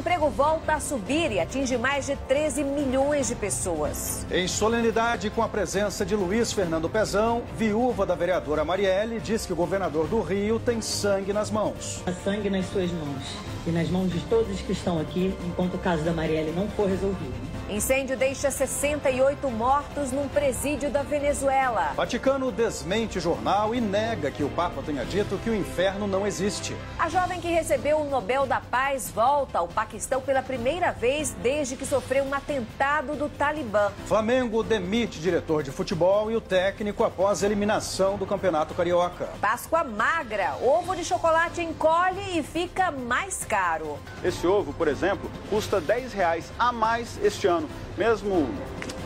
desemprego volta a subir e atinge mais de 13 milhões de pessoas. Em solenidade com a presença de Luiz Fernando Pezão, viúva da vereadora Marielle, diz que o governador do Rio tem sangue nas mãos. Há sangue nas suas mãos e nas mãos de todos que estão aqui, enquanto o caso da Marielle não for resolvido. Incêndio deixa 68 mortos num presídio da Venezuela. Vaticano desmente jornal e nega que o Papa tenha dito que o inferno não existe. A jovem que recebeu o Nobel da Paz volta ao Paquistão pela primeira vez desde que sofreu um atentado do Talibã. Flamengo demite diretor de futebol e o técnico após a eliminação do Campeonato Carioca. Páscoa magra, ovo de chocolate encolhe e fica mais caro. Esse ovo, por exemplo, custa R$10 a mais este ano, mesmo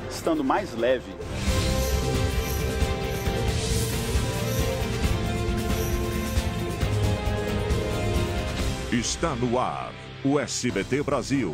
estando mais leve. Está no ar o SBT Brasil.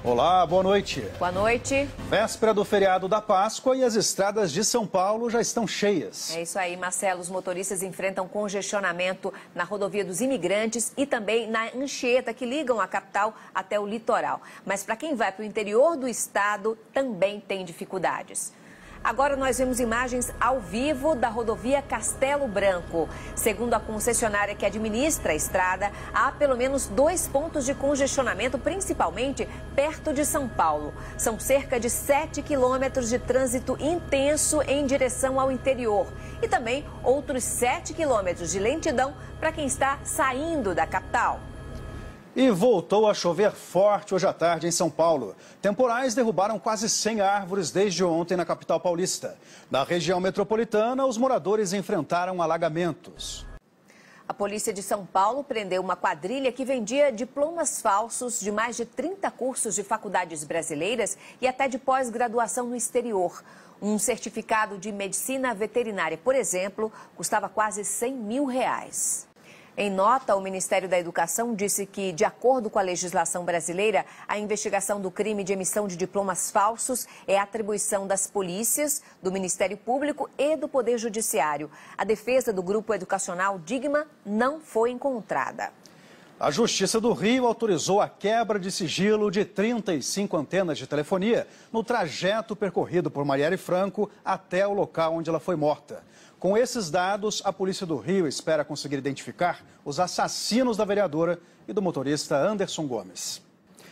Olá, boa noite. Boa noite. Véspera do feriado da Páscoa e as estradas de São Paulo já estão cheias. É isso aí, Marcelo. Os motoristas enfrentam congestionamento na rodovia dos Imigrantes e também na Anchieta, que ligam a capital até o litoral. Mas para quem vai para o interior do estado, também tem dificuldades. Agora nós vemos imagens ao vivo da rodovia Castelo Branco. Segundo a concessionária que administra a estrada, há pelo menos 2 pontos de congestionamento, principalmente perto de São Paulo. São cerca de 7 quilômetros de trânsito intenso em direção ao interior. E também outros 7 quilômetros de lentidão para quem está saindo da capital. E voltou a chover forte hoje à tarde em São Paulo. Temporais derrubaram quase 100 árvores desde ontem na capital paulista. Na região metropolitana, os moradores enfrentaram alagamentos. A polícia de São Paulo prendeu uma quadrilha que vendia diplomas falsos de mais de 30 cursos de faculdades brasileiras e até de pós-graduação no exterior. Um certificado de medicina veterinária, por exemplo, custava quase R$100 mil. Em nota, o Ministério da Educação disse que, de acordo com a legislação brasileira, a investigação do crime de emissão de diplomas falsos é atribuição das polícias, do Ministério Público e do Poder Judiciário. A defesa do grupo educacional Digma não foi encontrada. A Justiça do Rio autorizou a quebra de sigilo de 35 antenas de telefonia no trajeto percorrido por Marielle Franco até o local onde ela foi morta. Com esses dados, a Polícia do Rio espera conseguir identificar os assassinos da vereadora e do motorista Anderson Gomes.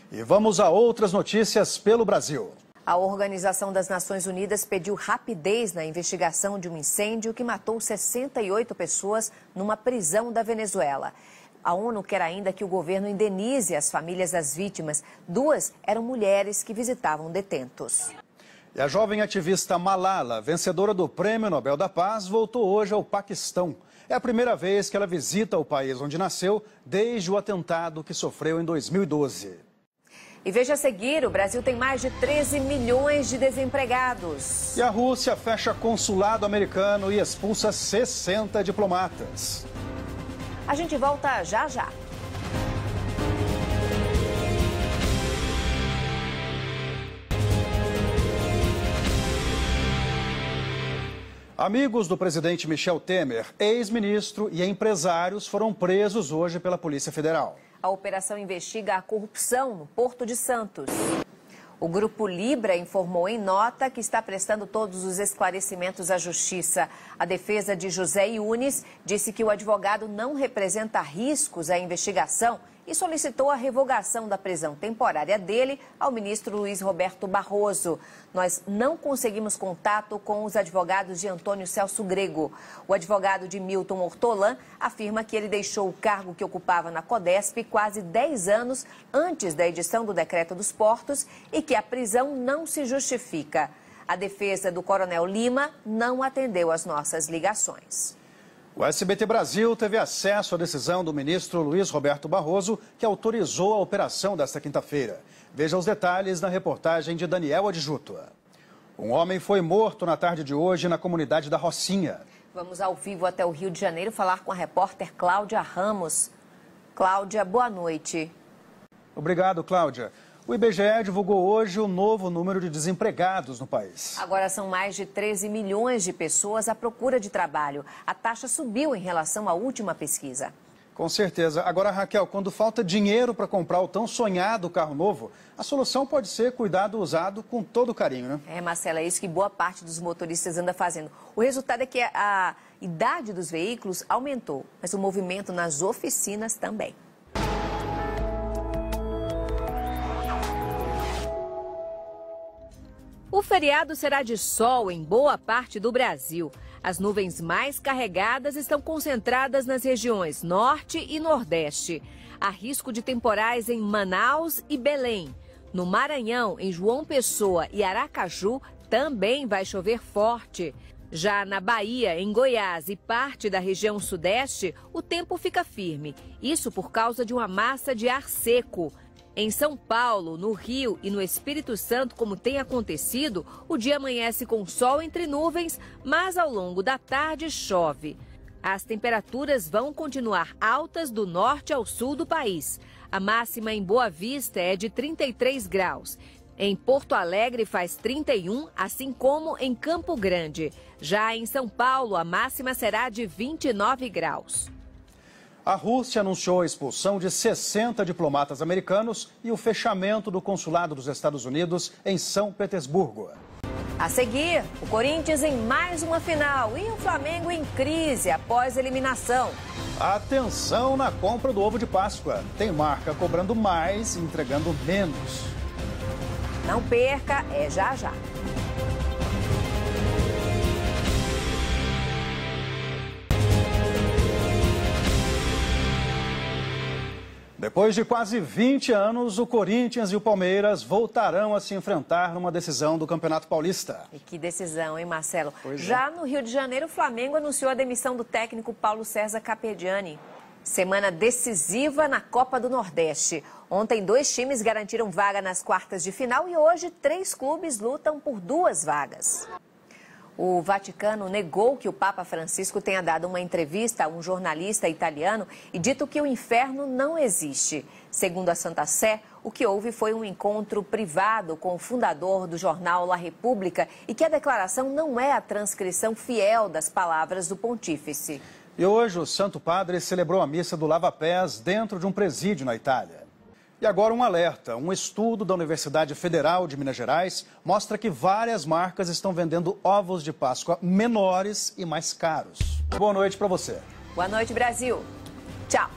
E vamos a outras notícias pelo Brasil. A Organização das Nações Unidas pediu rapidez na investigação de um incêndio que matou 68 pessoas numa prisão da Venezuela. A ONU quer ainda que o governo indenize as famílias das vítimas. 2 eram mulheres que visitavam detentos. E a jovem ativista Malala, vencedora do Prêmio Nobel da Paz, voltou hoje ao Paquistão. É a primeira vez que ela visita o país onde nasceu desde o atentado que sofreu em 2012. E veja a seguir, o Brasil tem mais de 13 milhões de desempregados. E a Rússia fecha consulado americano e expulsa 60 diplomatas. A gente volta já já. Amigos do presidente Michel Temer, ex-ministro e empresários foram presos hoje pela Polícia Federal. A operação investiga a corrupção no Porto de Santos. O Grupo Libra informou em nota que está prestando todos os esclarecimentos à Justiça. A defesa de José Yunes disse que o advogado não representa riscos à investigação e solicitou a revogação da prisão temporária dele ao ministro Luiz Roberto Barroso. Nós não conseguimos contato com os advogados de Antônio Celso Grego. O advogado de Milton Ortolan afirma que ele deixou o cargo que ocupava na Codesp quase 10 anos antes da edição do Decreto dos Portos e que a prisão não se justifica. A defesa do Coronel Lima não atendeu às nossas ligações. O SBT Brasil teve acesso à decisão do ministro Luiz Roberto Barroso, que autorizou a operação desta quinta-feira. Veja os detalhes na reportagem de Daniel Adjuto. Um homem foi morto na tarde de hoje na comunidade da Rocinha. Vamos ao vivo até o Rio de Janeiro falar com a repórter Cláudia Ramos. Cláudia, boa noite. Obrigado, Cláudia. O IBGE divulgou hoje o novo número de desempregados no país. Agora são mais de 13 milhões de pessoas à procura de trabalho. A taxa subiu em relação à última pesquisa. Com certeza. Agora, Raquel, quando falta dinheiro para comprar o tão sonhado carro novo, a solução pode ser cuidar do usado com todo carinho, né? Marcela, é isso que boa parte dos motoristas anda fazendo. O resultado é que a idade dos veículos aumentou, mas o movimento nas oficinas também. O feriado será de sol em boa parte do Brasil. As nuvens mais carregadas estão concentradas nas regiões Norte e Nordeste. Há risco de temporais em Manaus e Belém. No Maranhão, em João Pessoa e Aracaju, também vai chover forte. Já na Bahia, em Goiás e parte da região Sudeste, o tempo fica firme. Isso por causa de uma massa de ar seco. Em São Paulo, no Rio e no Espírito Santo, como tem acontecido, o dia amanhece com sol entre nuvens, mas ao longo da tarde chove. As temperaturas vão continuar altas do norte ao sul do país. A máxima em Boa Vista é de 33 graus. Em Porto Alegre faz 31, assim como em Campo Grande. Já em São Paulo, a máxima será de 29 graus. A Rússia anunciou a expulsão de 60 diplomatas americanos e o fechamento do consulado dos Estados Unidos em São Petersburgo. A seguir, o Corinthians em mais uma final e o Flamengo em crise após eliminação. Atenção na compra do ovo de Páscoa. Tem marca cobrando mais e entregando menos. Não perca, é já já. Depois de quase 20 anos, o Corinthians e o Palmeiras voltarão a se enfrentar numa decisão do Campeonato Paulista. E que decisão, hein, Marcelo? Pois é. Já no Rio de Janeiro, o Flamengo anunciou a demissão do técnico Paulo César Capediani. Semana decisiva na Copa do Nordeste. Ontem, 2 times garantiram vaga nas quartas de final e hoje 3 clubes lutam por 2 vagas. O Vaticano negou que o Papa Francisco tenha dado uma entrevista a um jornalista italiano e dito que o inferno não existe. Segundo a Santa Sé, o que houve foi um encontro privado com o fundador do jornal La Repubblica e que a declaração não é a transcrição fiel das palavras do pontífice. E hoje o Santo Padre celebrou a missa do Lava Pés dentro de um presídio na Itália. E agora um alerta. Um estudo da Universidade Federal de Minas Gerais mostra que várias marcas estão vendendo ovos de Páscoa menores e mais caros. Boa noite para você. Boa noite, Brasil. Tchau.